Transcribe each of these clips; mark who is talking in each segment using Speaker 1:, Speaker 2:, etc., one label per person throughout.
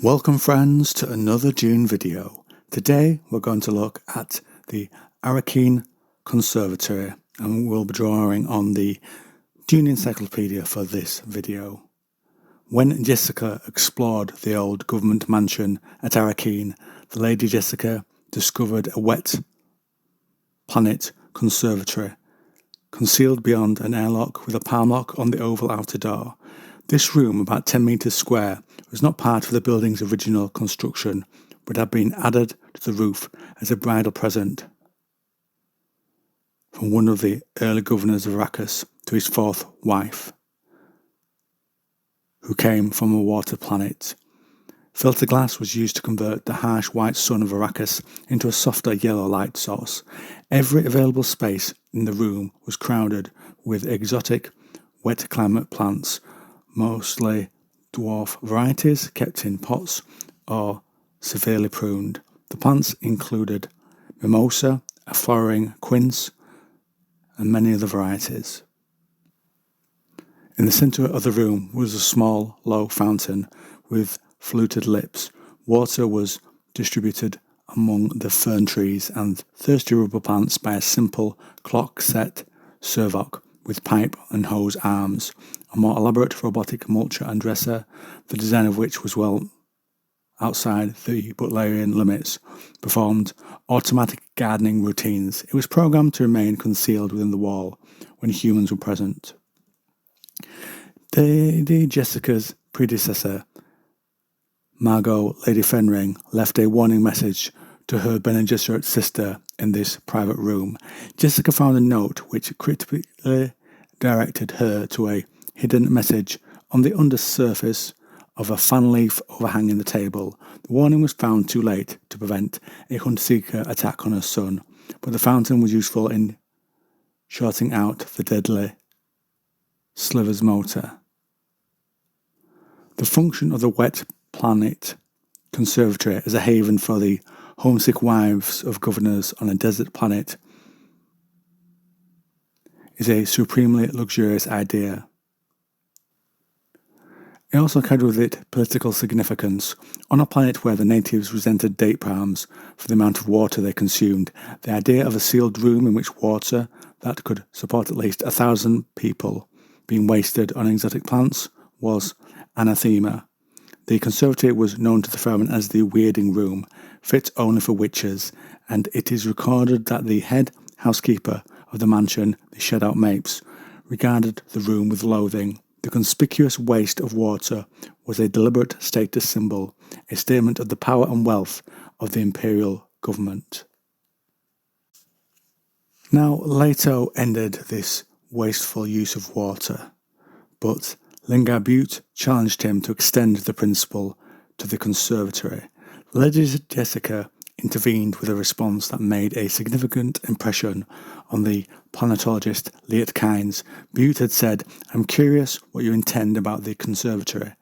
Speaker 1: Welcome friends to another Dune video. Today we're going to look at the Arrakeen Conservatory and we'll be drawing on the Dune Encyclopedia for this video. When Jessica explored the old government mansion at Arrakeen, the Lady Jessica discovered a wet planet conservatory concealed beyond an airlock with a palm lock on the oval outer door. This room, about 10 metres square, was not part of the building's original construction, but had been added to the roof as a bridal present from one of the early governors of Arrakis to his fourth wife, who came from a water planet. Filter glass was used to convert the harsh white sun of Arrakis into a softer yellow light source. Every available space in the room was crowded with exotic, wet climate plants, mostly dwarf varieties kept in pots or severely pruned. The plants included mimosa, a flowering quince, and many other varieties. In the centre of the room was a small, low fountain with fluted lips. Water was distributed among the fern trees and thirsty rubber plants by a simple clock-set servoc with pipe and hose arms, a more elaborate robotic mulcher and dresser, the design of which was well outside the Butlerian limits, performed automatic gardening routines. It was programmed to remain concealed within the wall when humans were present. Lady Jessica's predecessor, Margot Lady Fenring, left a warning message to her Bene Gesserit sister in this private room. Jessica found a note which critically directed her to a hidden message on the undersurface of a fan leaf overhanging the table. The warning was found too late to prevent a Huntseeker attack on her son, but the fountain was useful in shorting out the deadly Sliver's motor. The function of the wet planet conservatory as a haven for the homesick wives of governors on a desert planet is a supremely luxurious idea. It also carried with it political significance. On a planet where the natives resented date palms for the amount of water they consumed, the idea of a sealed room in which water that could support at least 1,000 people being wasted on exotic plants was anathema. The conservatory was known to the Fremen as the Weirding Room, fit only for witches, and it is recorded that the head housekeeper of the mansion, the Shadout Mapes, regarded the room with loathing. The conspicuous waste of water was a deliberate status symbol, a statement of the power and wealth of the imperial government. Now, Leto ended this wasteful use of water, but Lingar Butte challenged him to extend the principle to the conservatory. Lady Jessica intervened with a response that made a significant impression on the planetologist Liet Kynes. Butte had said, "I'm curious what you intend about the conservatory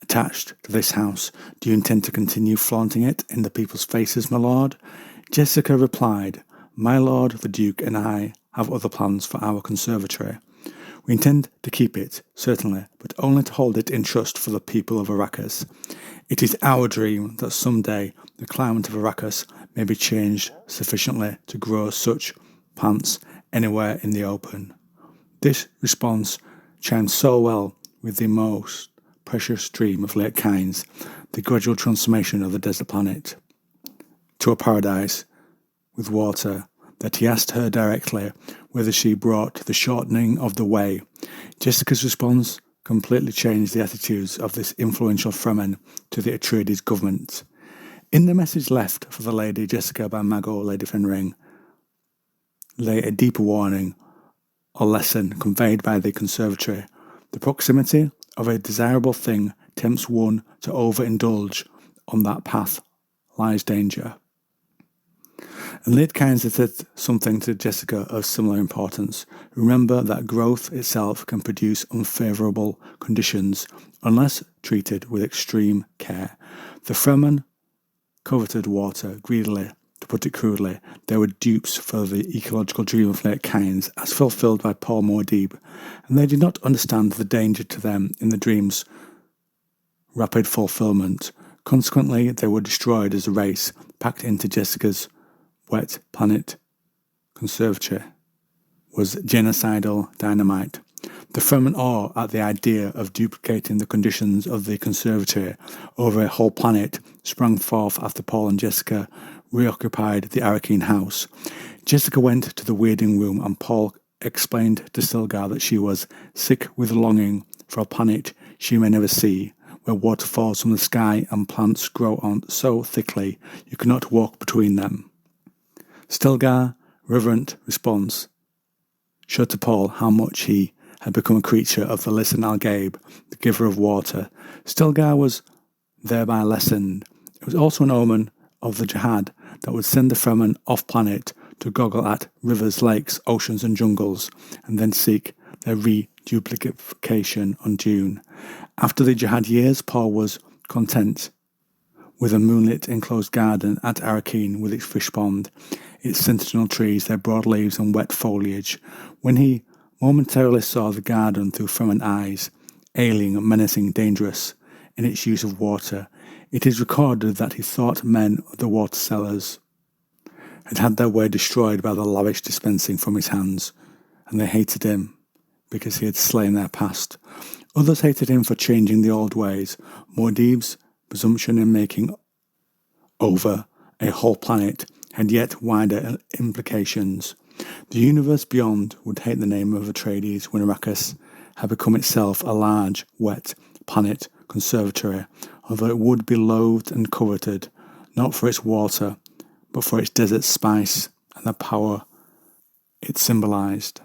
Speaker 1: attached to this house. Do you intend to continue flaunting it in the people's faces, my lord?" Jessica replied, "My lord, the Duke, and I have other plans for our conservatory. We intend to keep it, certainly, but only to hold it in trust for the people of Arrakis. It is our dream that someday the climate of Arrakis may be changed sufficiently to grow such plants anywhere in the open." This response chimed so well with the most precious dream of Liet Kynes, the gradual transformation of the desert planet to a paradise with water, that he asked her directly whether she brought the shortening of the way. Jessica's response completely changed the attitudes of this influential Fremen to the Atreides government. In the message left for the Lady Jessica by Margot Lady Fenring lay a deeper warning or lesson conveyed by the conservatory. The proximity of a desirable thing tempts one to overindulge. On that path lies danger. And Liet Kynes had said something to Jessica of similar importance. Remember that growth itself can produce unfavourable conditions unless treated with extreme care. The Fremen coveted water greedily. To put it crudely, they were dupes for the ecological dream of Liet Kynes as fulfilled by Paul Muad'Dib, and they did not understand the danger to them in the dream's rapid fulfillment. Consequently, they were destroyed as a race, packed into Jessica's wet planet conservatory was genocidal dynamite. The fervent awe at the idea of duplicating the conditions of the conservatory over a whole planet sprang forth after Paul and Jessica reoccupied the Arrakeen house. Jessica went to the waiting room and Paul explained to Stilgar that she was sick with longing for a planet she may never see, where water falls from the sky and plants grow on so thickly you cannot walk between them. Stilgar, reverent response, showed to Paul how much he had become a creature of the Lisan al-Gaib, the giver of water. Stilgar was thereby lessened. It was also an omen of the jihad that would send the Fremen off-planet to goggle at rivers, lakes, oceans and jungles, and then seek their reduplication on Dune. After the jihad years, Paul was content with a moonlit enclosed garden at Arrakeen with its fish pond, its sentinel trees, their broad leaves and wet foliage. When he momentarily saw the garden through Fremen eyes, alien, menacing, dangerous in its use of water, it is recorded that he thought men of the water sellers had had their way destroyed by the lavish dispensing from his hands, and they hated him because he had slain their past. Others hated him for changing the old ways, Muad'Dib's presumption in making over a whole planet had yet wider implications. The universe beyond would hate the name of Atreides when Arrakis had become itself a large, wet planet conservatory, although it would be loathed and coveted, not for its water, but for its desert spice and the power it symbolized.